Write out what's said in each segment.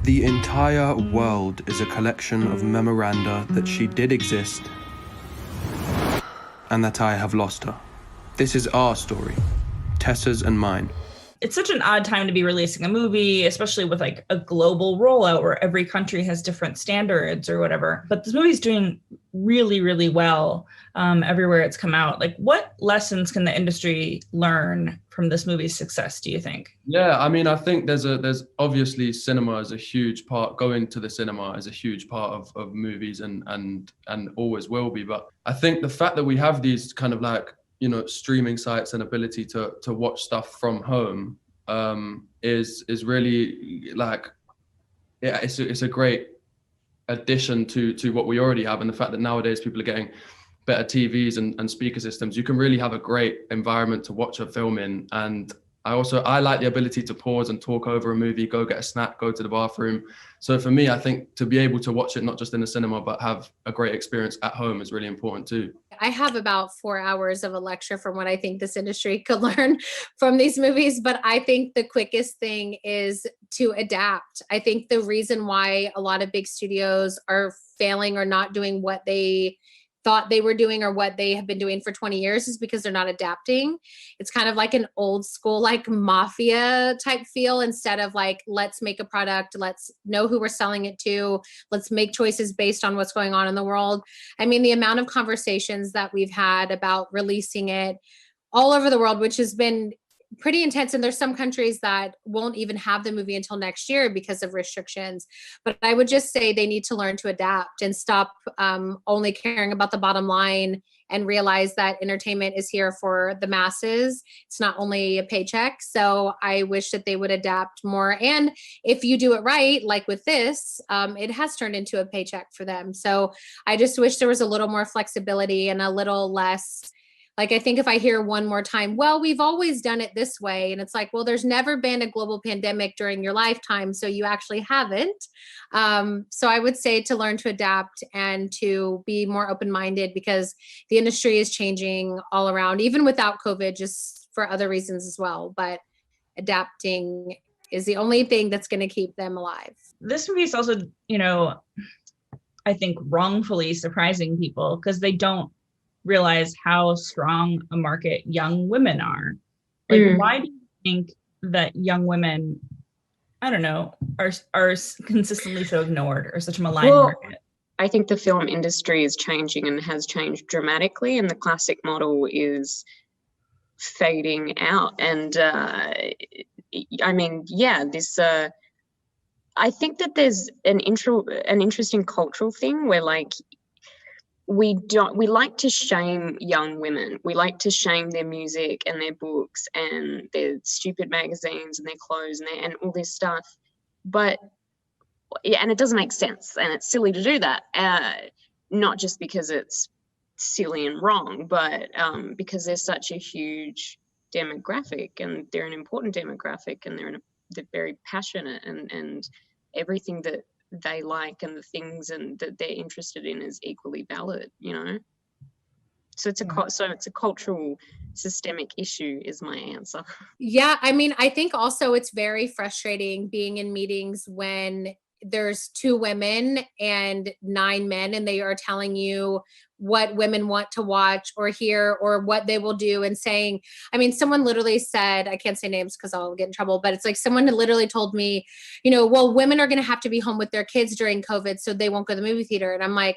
The entire world is a collection of memoranda that she did exist and that I have lost her. This is our story, Tessa's and mine. It's such an odd time to be releasing a movie, especially with like a global rollout where every country has different standards or whatever. But this movie's doing really, really well everywhere it's come out. Like, what lessons can the industry learn from this movie's success, do you think? Yeah, I mean, I think there's obviously cinema is a huge part. Going to the cinema is a huge part of movies and always will be. But I think the fact that we have these kind of like, you know, streaming sites and ability to watch stuff from home is really like, yeah, it's a great addition to what we already have. And the fact that nowadays people are getting better TVs and speaker systems, you can really have a great environment to watch a film in. And I like the ability to pause and talk over a movie, go get a snack, go to the bathroom. So for me, I think to be able to watch it not just in the cinema, but have a great experience at home is really important too. I have about 4 hours of a lecture from what I think this industry could learn from these movies, but I think the quickest thing is to adapt. I think the reason why a lot of big studios are failing or not doing what they thought they were doing or what they have been doing for 20 years is because they're not adapting. It's kind of like an old school, like mafia type feel, instead of like, let's make a product, let's know who we're selling it to, let's make choices based on what's going on in the world. I mean, the amount of conversations that we've had about releasing it all over the world, which has been pretty intense. And there's some countries that won't even have the movie until next year because of restrictions. But I would just say they need to learn to adapt and stop only caring about the bottom line and realize that entertainment is here for the masses. It's not only a paycheck. So I wish that they would adapt more. And if you do it right, like with this, it has turned into a paycheck for them. So I just wish there was a little more flexibility and a little less. Like, I think if I hear one more time, well, we've always done it this way. And it's like, well, there's never been a global pandemic during your lifetime. So you actually haven't. So I would say to learn to adapt and to be more open-minded, because the industry is changing all around, even without COVID, just for other reasons as well. But adapting is the only thing that's going to keep them alive. This movie is also, you know, I think wrongfully surprising people because they don't realize how strong a market young women are. Like, why do you think that young women, I don't know, are consistently so ignored or such a maligned market? I think the film industry is changing and has changed dramatically, and the classic model is fading out. And I mean, yeah, this I think that there's an interesting cultural thing where, like, we like to shame young women. We like to shame their music and their books and their stupid magazines and their clothes and all this stuff. But yeah, and it doesn't make sense, and it's silly to do that. Not just because it's silly and wrong, but because they're such a huge demographic, and they're an important demographic, and they're very passionate, and everything that they like and the things and that they're interested in is equally valid, you know. So it's a cultural systemic issue is my answer. Yeah, I mean, I think also it's very frustrating being in meetings when there's 2 women and 9 men, and they are telling you what women want to watch or hear or what they will do, and saying, I mean, someone literally said, I can't say names because I'll get in trouble, but it's like someone literally told me, you know, well, women are going to have to be home with their kids during COVID, so they won't go to the movie theater. And I'm like,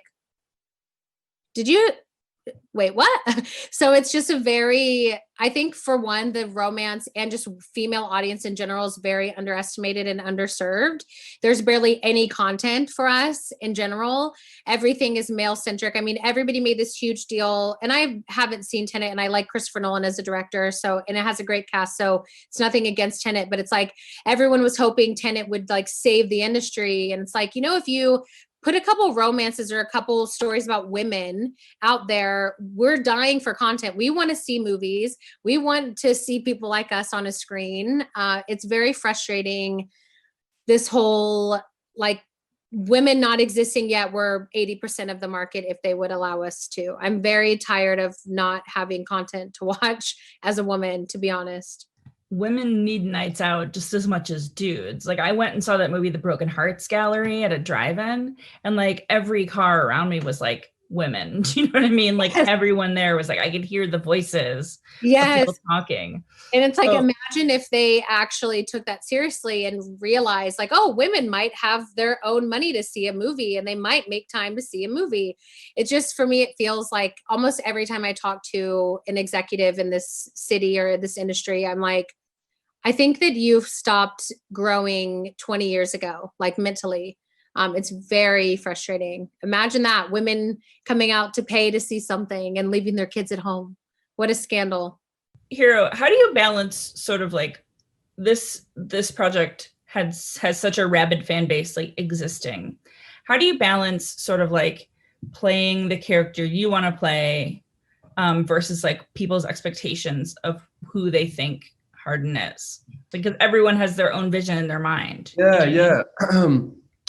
wait, what? So it's just I think for one, the romance and just female audience in general is very underestimated and underserved. There's barely any content for us in general. Everything is male centric. I mean, everybody made this huge deal, and I haven't seen Tenet, and I like Christopher Nolan as a director. And it has a great cast. So it's nothing against Tenet, but it's like, everyone was hoping Tenet would like save the industry. And it's like, you know, if you put a couple romances or a couple stories about women out there, we're dying for content. We want to see movies. We want to see people like us on a screen. It's very frustrating, this whole, like, women not existing yet. We're 80% of the market if they would allow us to. I'm very tired of not having content to watch as a woman, to be honest. women need nights out just as much as dudes. Like, I went and saw that movie, The Broken Hearts Gallery, at a drive-in, and like every car around me was like women. Do you know what I mean? Like everyone there was like, I could hear the voices of people talking. And it's like, imagine if they actually took that seriously and realized like, oh, women might have their own money to see a movie and they might make time to see a movie. It just, for me, it feels like almost every time I talk to an executive in this city or this industry, I'm like, I think that you've stopped growing 20 years ago, like mentally. It's very frustrating. Imagine that, women coming out to pay to see something and leaving their kids at home. What a scandal. Hero, how do you balance sort of like this project has such a rabid fan base like existing? How do you balance sort of like playing the character you want to play versus like people's expectations of who they think Hardin is? Because everyone has their own vision in their mind. Yeah.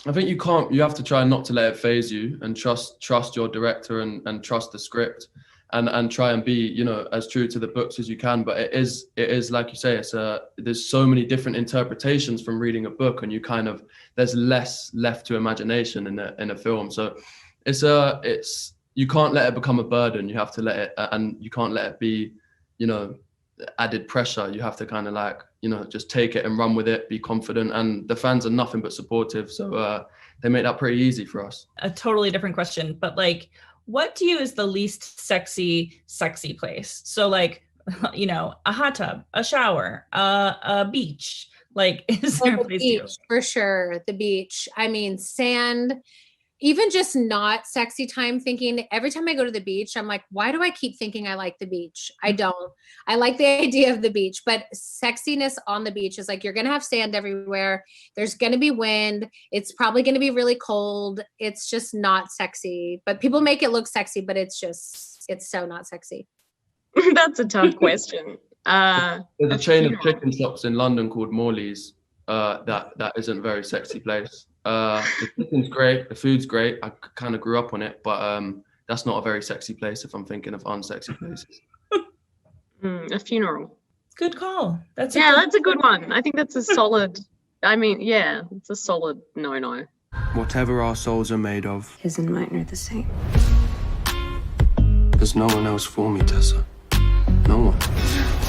I think you have to try not to let it phase you, and trust your director and trust the script. And try and be, you know, as true to the books as you can. But it is like you say, there's so many different interpretations from reading a book, and there's less left to imagination in a film. So it's you can't let it become a burden. You have to let it, and you can't let it be, you know, added pressure. You have to kind of like, you know, just take it and run with it, be confident. And the fans are nothing but supportive. So they make that pretty easy for us. A totally different question, but like, what to you is the least sexy place? So like, you know, a hot tub, a shower, a beach. Like, is there a place to go? For sure, the beach. I mean, sand, even just not sexy time thinking. Every time I go to the beach, I'm like, why do I keep thinking I like the beach? I don't. I like the idea of the beach, but sexiness on the beach is like, you're going to have sand everywhere. There's going to be wind. It's probably going to be really cold. It's just not sexy, but people make it look sexy, but it's so not sexy. That's a tough question. There's a chain of chicken shops in London called Morley's. That isn't a very sexy place. The chicken's great, the food's great. I kind of grew up on it, but that's not a very sexy place if I'm thinking of unsexy places. A funeral. Good call. That's a good one. I think that's a solid. I mean, yeah, it's a solid no. Whatever our souls are made of, His and mine are the same. there's no one else for me, Tessa. No one.